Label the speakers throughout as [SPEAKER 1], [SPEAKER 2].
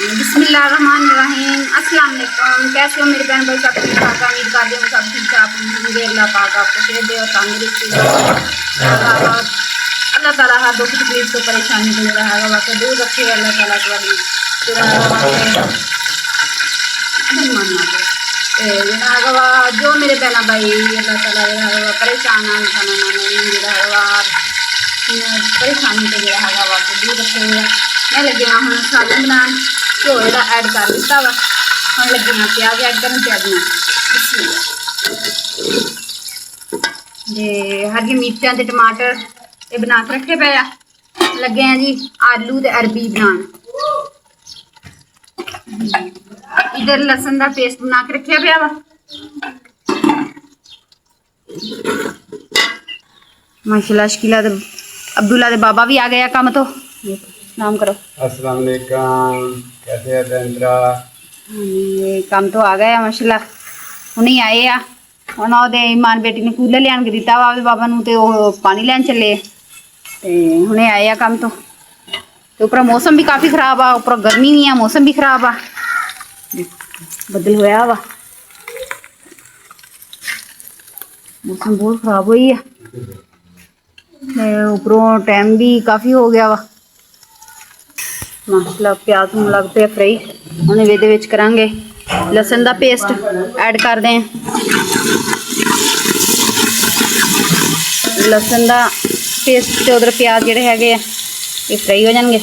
[SPEAKER 1] बिस्मिल्लाहिर्रहमानिर्रहीम। अस्सलाम वालेकुम। कैसे हो मेरे बहन भाई? सब ठीक ठाक? उम्मीद करते हो सब ठीक ठाक होंगे। अल्लाह पाक आपको सेहत दे और तंदुरुस्ती दे। अल्लाह ताला हर दुख तकलीफ तो परेशानी तो जो है वाकई दूर रखे अल्लाह ताला तुम्हारी जो मेरे बहना भाई अल्लाह ताला परेशान परेशानी तो जो है वाकई दूर रखे हुआ। मैं लगे हाँ हम सालन बनान घ्यो जो ऐड कर दिता वा। हम लगे हाँ प्याज ऐड कर प्याज हरी मिर्चा ते टमाटर ये बना के रखे पे आ। लगे हैं जी आलू ते अरबी बनान। इधर लसन का पेस्ट बना के रखे पे वा। माशाल्लाह शकीला अब्दुल्ला दे बाबा भी आ गया काम तो। नाम करो।
[SPEAKER 2] अस्सलाम वालेकुम, कैसे है तेंद्रा?
[SPEAKER 1] ये काम तो आ गया माशाल्लाह हुणे आए आ। हुण ओहदे ईमान बेटी ने कूलर लियान के दिता वा बाबा नूं ते ओह पानी लैन चले ते हुणे आए आ काम तो। ऊपर मौसम भी काफ़ी खराब आ, ऊपर गर्मी भी आ, मौसम भी खराब आ, बदल होया वा। मौसम बहुत खराब हुई है। ऊपरों टाइम भी काफ़ी हो गया वा। माशाल्लाह प्याज नूं लग पे फ्राई हुण इहदे विच करांगे लसन का पेस्ट ऐड कर दें। लसन का पेस्ट ते उधर प्याज जिहड़े हैगे आ ये फ्राई हो जाएंगे।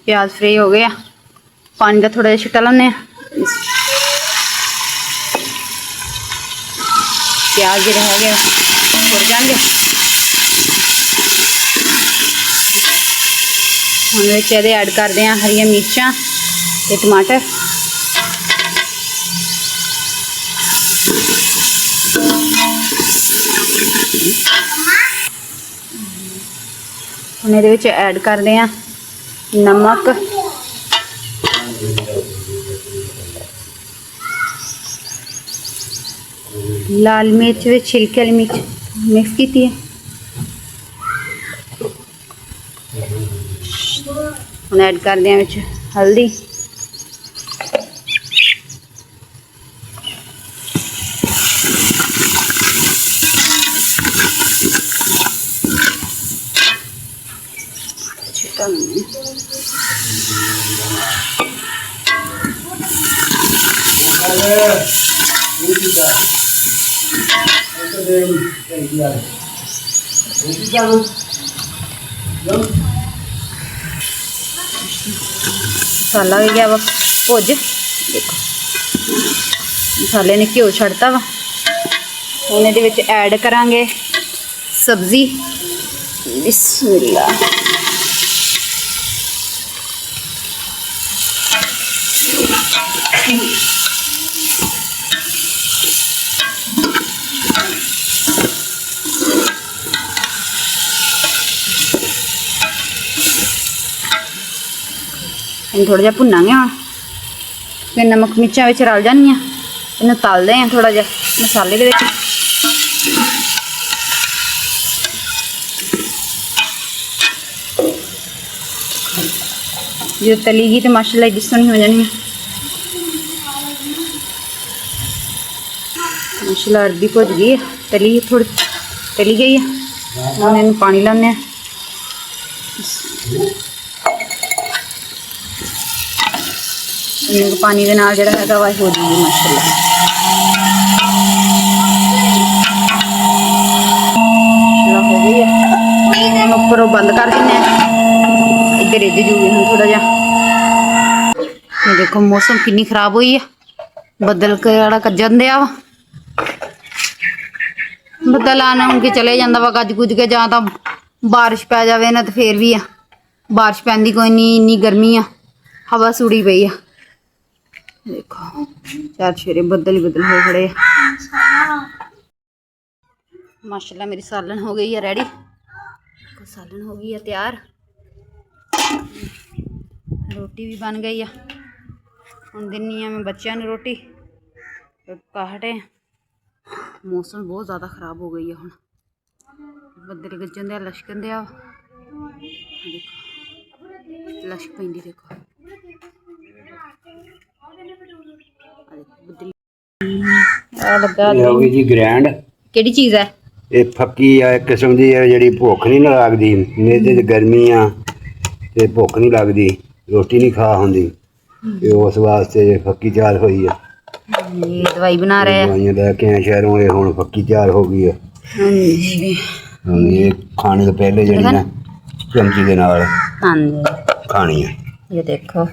[SPEAKER 1] प्याज फ्राई हो गया, पानी का थोड़ा जिहा छिट्टा लाने। प्याज जो रह गया छुड़ जाएंगे। हम ये ऐड करते हैं हरिया मिर्चा ते टमाटर। हम ये ऐड करते हैं नमक, लाल मिर्च वे छिलके वाली मिर्च मिक्स की है। हम ऐड करते हैं हल्दी, मसाला हो गया वा भुज। देखो मसाले ने घ्यो छड़ता वा। हम ये ऐड करांगे सब्जी। बिस्मिल्लाह। हम थोड़ा जिहा भुनांगे हाँ फिर नमक मिर्चा विच रल जानियां। इन्हूं तलदे हैं थोड़ा जिहा मसाले दे विच। जो तली गई तो माशाल्लाह एडी सोहनी हो जानी है। माशाल्लाह अरबी भुज गई है, तली थोड़ी तली गई है। हम इन्हूं पानी लाने हैं। पानी के नाल जिहड़ा हैगा वा हो जाएगी माशाल्लाह। हो गई है, हम ऊपर बंद कर देंगे। इधर रिज जूगी हम थोड़ा जा। ये देखो मौसम कितनी खराब हुई है, बदल केड़ा गरजन दिया वा। बदल आना उनके चले जाता वा गज गुज के, जां तां बारिश पै जावे ना तो फिर भी आ बारिश पैंदी कोई नहीं, इन्नी गर्मी आ, हवा सुड़ी पई आ। देखो चार शेरे बदल ही बदल हो खड़े। माशाल्लाह मेरी सालन हो गई है रेडी। सालन हो गई है तैयार। रोटी भी बन गई है। हुण दिन्नी आ मैं बच्चों नूं रोटी। काहटे मौसम बहुत ज़्यादा ख़राब हो गई है। हुण ਬੱਦਲ ਗੱਜਣ ਦੇ ਲਸ਼ਕਣ ਦੇ ਆ ਲਸ਼ਕ ਪੈਂਦੀ ਦੇਖੋ ਬੱਦਲ ਆ ਲੱਗਾ
[SPEAKER 2] ਇਹ ਹੋ ਗਈ ਜੀ ਗ੍ਰੈਂਡ।
[SPEAKER 1] ਕਿਹੜੀ ਚੀਜ਼ ਹੈ
[SPEAKER 2] ਇਹ ਫੱਕੀ ਆ ਇੱਕ ਕਿਸਮ ਦੀ ਹੈ ਜਿਹੜੀ ਭੁੱਖ ਨਹੀਂ ਲੱਗਦੀ, ਮੇਦੇ 'ਚ ਗਰਮੀ ਆ ਤੇ ਭੁੱਖ ਨਹੀਂ ਲੱਗਦੀ, ਰੋਟੀ ਨਹੀਂ ਖਾ ਹੁੰਦੀ, ਤੇ ਉਸ ਵਾਸਤੇ ਫੱਕੀ ਤਿਆਰ ਹੋਈ ਆ।
[SPEAKER 1] ਇਹ ਦਵਾਈ ਬਣਾ ਰਹੇ ਆ।
[SPEAKER 2] ਦਵਾਈਆਂ ਲੈ ਕੇ ਆਏ ਸ਼ਹਿਰੋਂ, ਇਹ ਹੁਣ ਫੱਕੀ ਤਿਆਰ ਹੋ ਗਈ ਆ।
[SPEAKER 1] ਹਾਂਜੀ
[SPEAKER 2] ਹੁਣ ਇਹ ਖਾਣੇ ਤੋਂ ਪਹਿਲੇ ਜਿਹੜੀ ਨਾ ਚਮਚੀ ਦੇ ਨਾਲ
[SPEAKER 1] ਹਾਂਜੀ
[SPEAKER 2] ਖਾਣੀ ਹੈ।
[SPEAKER 1] ਇਹ ਦੇਖੋ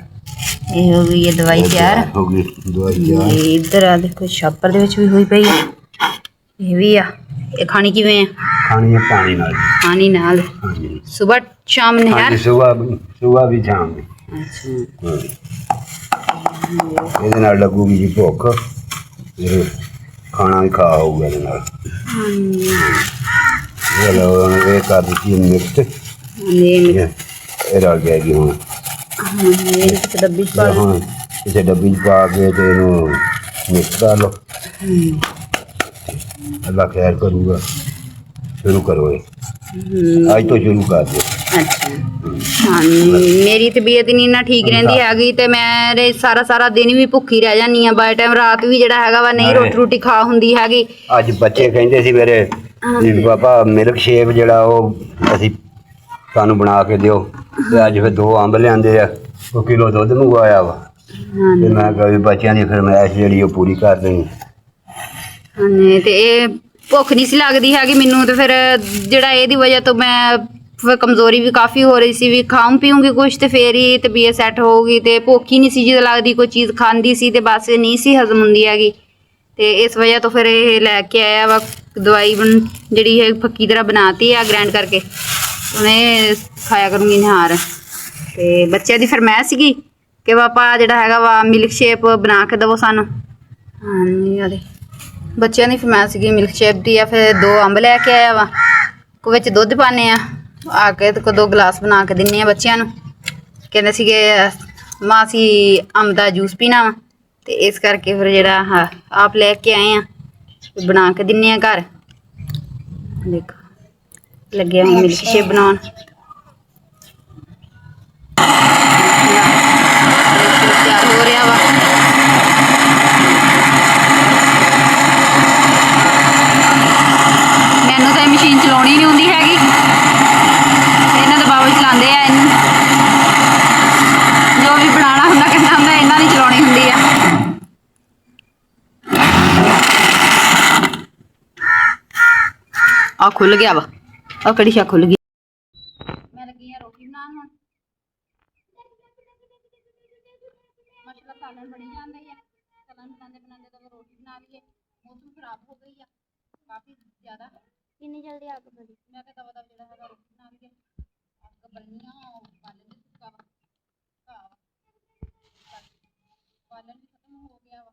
[SPEAKER 1] ਇਹ ਹੋ ਗਈ ਹੈ ਦਵਾਈ ਤਿਆਰ
[SPEAKER 2] ਹੋ ਗਈ ਦਵਾਈ ਤਿਆਰ।
[SPEAKER 1] ਇਹ ਇੱਧਰ ਆ ਦੇਖੋ ਛਾਪਰ ਦੇ ਵਿੱਚ ਵੀ ਹੋਈ ਪਈ ਹੈ, ਇਹ ਵੀ ਆ। ਇਹ ਖਾਣੀ ਕਿਵੇਂ ਆ?
[SPEAKER 2] ਖਾਣੀ ਹੈ ਪਾਣੀ ਨਾਲ।
[SPEAKER 1] ਪਾਣੀ ਨਾਲ
[SPEAKER 2] ਹਾਂਜੀ
[SPEAKER 1] ਸਵੇਰ ਸ਼ਾਮ ਨਹਿਰ।
[SPEAKER 2] ਹਾਂਜੀ ਸੁਬਹ ਵੀ ਸ਼ਾਮ ਵੀ।
[SPEAKER 1] ਅੱਛਾ
[SPEAKER 2] ਇਹਦੇ ਨਾਲ ਲੱਗੂਗੀ ਜੀ ਭੁੱਖ, ਫਿਰ ਖਾਣਾ ਵੀ ਖਾ ਹੋਊਗਾ ਇਹਦੇ ਨਾਲ।
[SPEAKER 1] ਹਾਂਜੀ
[SPEAKER 2] ਇਹ ਲਓ ਹੁਣ ਇਹ ਕਰ ਦਿੱਤੀ ਮਿਕਸ, ਇਹ ਰਲ ਜਾਏਗੀ ਹੁਣ।
[SPEAKER 1] ਇਹ ਇੱਕ ਡੱਬੀ ਚ ਪਾ ਲਓ।
[SPEAKER 2] ਹੁਣ ਕਿਸੇ ਡੱਬੀ 'ਚ ਪਾ ਕੇ ਤੇ ਇਹਨੂੰ ਮਿਕਸ ਕਰ ਲਓ। ਅੱਲਾ ਖੈਰ ਕਰੂਗਾ। ਸ਼ੁਰੂ ਕਰੋ, ਇਹ ਅੱਜ ਤੋਂ ਸ਼ੁਰੂ ਕਰ ਦਿਓ।
[SPEAKER 1] ਅੱਛਾ ਹਾਂਜੀ ਮੇਰੀ ਤਬੀਅਤ ਨਹੀਂ ਨਾ ਠੀਕ ਰਹਿੰਦੀ ਹੈਗੀ ਤੇ ਮੈਂ ਸਾਰਾ ਦਿਨ ਵੀ ਭੁੱਖੀ ਰਹਿ ਜਾਂਦੀ ਆ। ਬਾਏ ਟਾਈਮ ਰਾਤ ਵੀ ਜਿਹੜਾ ਹੈਗਾ ਵਾ ਨਹੀਂ ਰੋਟੀ ਖਾ ਹੁੰਦੀ ਹੈਗੀ।
[SPEAKER 2] ਅੱਜ ਬੱਚੇ ਕਹਿੰਦੇ ਸੀ ਮੇਰੇ ਵੀ ਪਾਪਾ ਮਿਲਕ ਸ਼ੇਕ ਜਿਹੜਾ ਉਹ ਅਸੀਂ ਸਾਨੂੰ ਬਣਾ ਕੇ ਦਿਓ, ਤੇ ਅੱਜ ਫਿਰ 2 ਅੰਬ ਲਿਆਂਦੇ ਆ, ਉਹ ਕਿਲੋ ਦੁੱਧ ਮੰਗਵਾਇਆ ਵਾ, ਤੇ ਮੈਂ ਕਿਹਾ ਵੀ ਬੱਚਿਆਂ ਦੀ ਫਰਮਾਇਸ਼ ਜਿਹੜੀ ਉਹ ਪੂਰੀ ਕਰ ਦੇਣੀ।
[SPEAKER 1] ਹਾਂਜੀ ਤੇ ਇਹ ਭੁੱਖ ਨਹੀਂ ਸੀ ਲੱਗਦੀ ਹੈਗੀ ਮੈਨੂੰ, ਤੇ ਫਿਰ ਜਿਹੜਾ ਇਹਦੀ ਵਜ੍ਹਾ ਤੋਂ ਮੈਂ ਫਿਰ ਕਮਜ਼ੋਰੀ ਵੀ ਕਾਫੀ ਹੋ ਰਹੀ ਸੀ। ਵੀ ਖਾਉਂ ਪੀਉਂਗੀ ਕੁਛ ਤੇ ਫੇਰ ਹੀ ਤਬੀਅਤ ਸੈੱਟ ਹੋਊਗੀ, ਤੇ ਭੁੱਖ ਹੀ ਨਹੀਂ ਸੀ ਜਦੋਂ ਲੱਗਦੀ। ਕੋਈ ਚੀਜ਼ ਖਾਂਦੀ ਸੀ ਤੇ ਬਸ ਨਹੀਂ ਸੀ ਹਜ਼ਮ ਹੁੰਦੀ ਹੈਗੀ, ਤੇ ਇਸ ਵਜ੍ਹਾ ਤੋਂ ਫਿਰ ਇਹ ਲੈ ਕੇ ਆਇਆ ਵਾ ਦਵਾਈ ਜਿਹੜੀ ਇਹ ਫੱਕੀ ਤਰ੍ਹਾਂ ਬਣਾਤੀ ਆ ਗ੍ਰੈਂਡ ਕਰਕੇ। ਉਹਨੇ ਖਾਇਆ ਕਰੂੰਗੀ ਨਿਹਾਰ। ਤੇ ਬੱਚਿਆਂ ਦੀ ਫਰਮਾਇਸ਼ ਸੀਗੀ ਕਿ ਪਾਪਾ ਜਿਹੜਾ ਹੈਗਾ ਵਾ ਮਿਲਕ ਸ਼ੇਕ ਬਣਾ ਕੇ ਦੇਵੋ ਸਾਨੂੰ। ਹਾਂਜੀ ਉਹਦੇ ਬੱਚਿਆਂ ਦੀ ਫਰਮਾਇਸ਼ ਸੀਗੀ ਮਿਲਕ ਸ਼ੇਕ ਦੀ ਆ। ਫਿਰ 2 ਅੰਬ ਲੈ ਕੇ ਆਇਆ ਵਾ, ਕੋ ਵਿੱਚ ਦੁੱਧ ਪਾਉਂਦੇ ਆ ਕੇ ਤੇ 2 ਗਲਾਸ ਬਣਾ ਕੇ ਦਿੰਦੇ ਆ ਬੱਚਿਆਂ ਨੂੰ। ਕਹਿੰਦੇ ਸੀਗੇ ਮਾਂ ਅਸੀਂ ਅੰਬ ਦਾ ਜੂਸ ਪੀਣਾ ਵਾ, ਤੇ ਇਸ ਕਰਕੇ ਫਿਰ ਜਿਹੜਾ ਆਪ ਲੈ ਕੇ ਆਏ ਆ ਬਣਾ ਕੇ ਦਿੰਦੇ ਆ ਘਰ। ਦੇਖੋ ਲੱਗਿਆ ਹੁਣ ਮਿਲਕ ਸ਼ੇਕ ਬਣਾਉਣ। ਤਿਆਰ ਹੋ ਰਿਹਾ ਵਾ। ਮੈਨੂੰ ਤਾਂ ਇਹ ਮਸ਼ੀਨ ਚਲਾਉਣੀ ਨਹੀਂ ਆਉਂਦੀ ਹੈਗੀ, ਇਹਨਾਂ ਦੇ ਬਾਬਾ ਚਲਾਉਂਦੇ ਆ ਇਹਨੂੰ। ਜੋ ਵੀ ਬਣਾਉਣਾ ਹੁੰਦਾ ਕਹਿੰਦਾ ਹੁੰਦਾ ਇਹਨਾਂ ਦੀ ਚਲਾਉਣੀ ਹੁੰਦੀ ਆ। ਆ ਖੁੱਲ ਗਿਆ ਵਾ, ਆ ਕੜੀ ਸ਼ਾ ਖੁੱਲ ਗਈ। ਮੈਂ ਲੱਗੀ ਆ ਰੋਟੀ ਬਣਾਉਣ ਹੁਣ। ਮਸਲਾ ਸਾਲਣ ਬਣੀ ਜਾਂਦਾ ਹੀ ਆ, ਸਾਲਣ ਬਣਾਉਂਦੇ ਤਾਂ ਰੋਟੀ ਬਣਾ ਲਈਏ। ਮੌਸਮ ਖਰਾਬ ਹੋ ਗਈ ਆ ਕਾਫੀ ਜ਼ਿਆਦਾ।
[SPEAKER 3] ਕਿੰਨੀ ਜਲਦੀ ਅੱਗ ਬਲੀ।
[SPEAKER 1] ਮੈਂ ਕਿਹਾ ਦਵਾ ਜਿਹੜਾ ਹੈਗਾ ਰੋਟੀ ਬਣਾ ਲਈਏ। ਅੱਗ ਬਲਣੀਆਂ ਬਾਲਣ ਵੀ ਸੁੱਕਾ ਵਾ, ਘਾਹ ਵਾ, ਬਾਲਣ ਵੀ ਖਤਮ ਹੋ ਗਿਆ ਵਾ।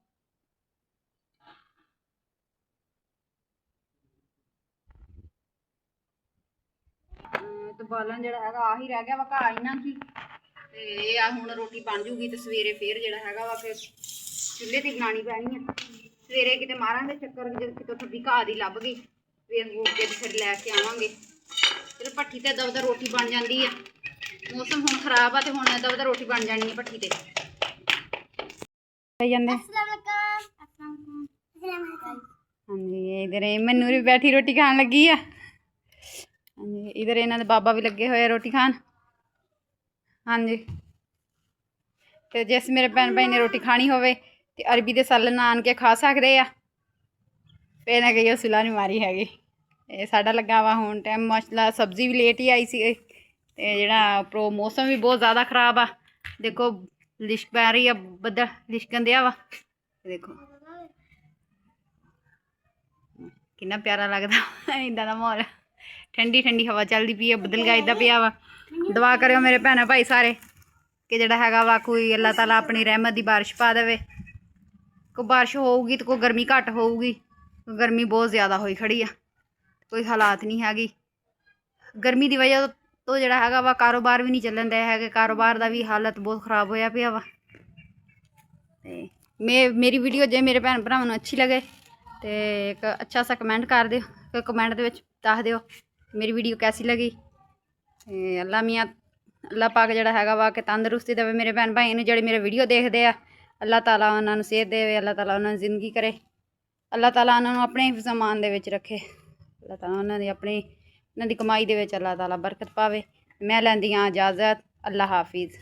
[SPEAKER 1] ਤੇ ਬਾਲਣ ਜਿਹੜਾ ਹੈਗਾ ਆਹੀ ਰਹਿ ਗਿਆ ਵਾ, ਘਾਹ ਇਹਨਾਂ ਕੀ। ਤੇ ਇਹ ਆ ਹੁਣ ਰੋਟੀ ਬਣ ਜੂਗੀ ਤੇ ਸਵੇਰੇ ਫੇਰ ਜਿਹੜਾ ਹੈਗਾ ਵਾ ਫਿਰ ਚੁੱਲ੍ਹੇ ਤੇ ਬਣਾਉਣੀ ਪੈਣੀ ਆ। ਸਵੇਰੇ ਕਿਤੇ ਮਾਰਾਂਗੇ ਚੱਕਰ, ਜੇ ਕਿਤੇ ਥੱਬੀ ਘਾਹ ਦੀ ਲੱਭ ਗਈ ਵੇਖ ਵੂਖ ਕੇ ਫਿਰ ਲੈ ਕੇ ਆਵਾਂਗੇ। ਫਿਰ ਭੱਠੀ ਤੇ ਦਵਦਾ ਰੋਟੀ ਬਣ ਜਾਂਦੀ ਆ। ਮੌਸਮ ਹੁਣ ਖਰਾਬ ਆ ਤੇ ਹੁਣ ਦਵਦਾ ਰੋਟੀ ਬਣ ਜਾਣੀ ਆ ਭੱਠੀ ਤੇ। ਜਾਂਦੇ ਹਾਂਜੀ ਇਧਰ ਮੈਨੂੰ ਵੀ ਬੈਠੀ ਰੋਟੀ ਖਾਣ ਲੱਗੀ ਆ। ਹਾਂਜੀ ਇਧਰ ਇਹਨਾਂ ਦੇ ਬਾਬਾ ਵੀ ਲੱਗੇ ਹੋਏ ਆ ਰੋਟੀ ਖਾਣ। ਹਾਂਜੀ ਤੇ ਜਿਸ ਮੇਰੇ ਭੈਣ ਭਾਈ ਨੇ ਰੋਟੀ ਖਾਣੀ ਹੋਵੇ ਤੇ ਅਰਬੀ ਦੇ ਸਾਲਨ ਆਣ ਕੇ ਖਾ ਸਕਦੇ ਆ। ਫੇਰ ਨਾ ਕਹੀਓ ਸੁਲਾ ਨਹੀਂ ਮਾਰੀ ਹੈਗੀ। ਇਹ ਸਾਡਾ ਲੱਗਾ ਵਾ ਹੁਣ ਟਾਈਮ ਮਸਲਾ, ਸਬਜ਼ੀ ਵੀ ਲੇਟ ਹੀ ਆਈ ਸੀ ਤੇ ਜਿਹੜਾ ਉੱਪਰੋਂ ਮੌਸਮ ਵੀ ਬਹੁਤ ਜ਼ਿਆਦਾ ਖਰਾਬ ਆ। ਦੇਖੋ ਲਿਸ਼ਕ ਪੈ ਰਹੀ ਆ, ਬੱਦਲ ਲਿਸ਼ਕਣ ਦਿਆ ਵਾ। ਦੇਖੋ ਕਿੰਨਾ ਪਿਆਰਾ ਲੱਗਦਾ ਇੱਦਾਂ ਦਾ ਮਾਹੌਲ। ਠੰਡੀ ਠੰਡੀ ਹਵਾ ਚੱਲਦੀ ਪਈ ਆ, ਬੱਦਲ ਗਾਇਦਾ ਪਿਆ ਵਾ। ਦੁਆ ਕਰਿਓ ਮੇਰੇ ਭੈਣਾਂ ਭਾਈ ਸਾਰੇ ਕਿ ਜਿਹੜਾ ਹੈਗਾ ਵਾ ਕੋਈ ਅੱਲਾਹ ਤਾਲਾ ਆਪਣੀ ਰਹਿਮਤ ਦੀ ਬਾਰਿਸ਼ ਪਾ ਦੇਵੇ। ਕੋਈ ਬਾਰਿਸ਼ ਹੋਊਗੀ ਤੇ ਕੋਈ ਗਰਮੀ ਘੱਟ ਹੋਊਗੀ। ਗਰਮੀ ਬਹੁਤ ਜ਼ਿਆਦਾ ਹੋਈ ਖੜੀ ਆ, ਕੋਈ ਹਾਲਾਤ ਨਹੀਂ ਹੈਗੀ। ਗਰਮੀ ਦੀ ਵਜ੍ਹਾ ਤੋਂ ਜਿਹੜਾ ਹੈਗਾ ਵਾ ਕਾਰੋਬਾਰ ਵੀ ਨਹੀਂ ਚੱਲਣ ਦਿਆ ਹੈਗੇ। ਕਾਰੋਬਾਰ ਦਾ ਵੀ ਹਾਲਤ ਬਹੁਤ ਖ਼ਰਾਬ ਹੋਇਆ ਪਿਆ ਵਾ। ਤੇ ਮੇਰੀ ਵੀਡੀਓ ਜੇ ਮੇਰੇ ਭੈਣ ਭਰਾਵਾਂ ਨੂੰ ਅੱਛੀ ਲੱਗੇ ਤੇ ਇੱਕ ਅੱਛਾ ਸਾ ਕਮੈਂਟ ਕਰ ਦਿਓ। ਕਮੈਂਟ ਦੇ ਵਿੱਚ ਦੱਸ ਦਿਓ मेरी वीडियो कैसी लगी अल्लाह मियाँ अल्लाह पाक जिहड़ा हैगा वा कि तंदरुस्ती देवे मेरे भैन भाई नूं जिहड़े मेरे वीडियो देखदे आ अल्लाह ताला उन्हां नूं सेहत देवे अल्लाह ताला उन्हां नूं जिंदगी करे अल्लाह ताला उन्हां नूं अपने हिफ्ज़-ए-मान दे विच रखे अल्लाह ताला उन्हां दी अपनी उन्हां दी कमाई दे विच अल्लाह ताला बरकत पावे मैं लैंदी आं इजाज़त अल्लाह हाफिज़।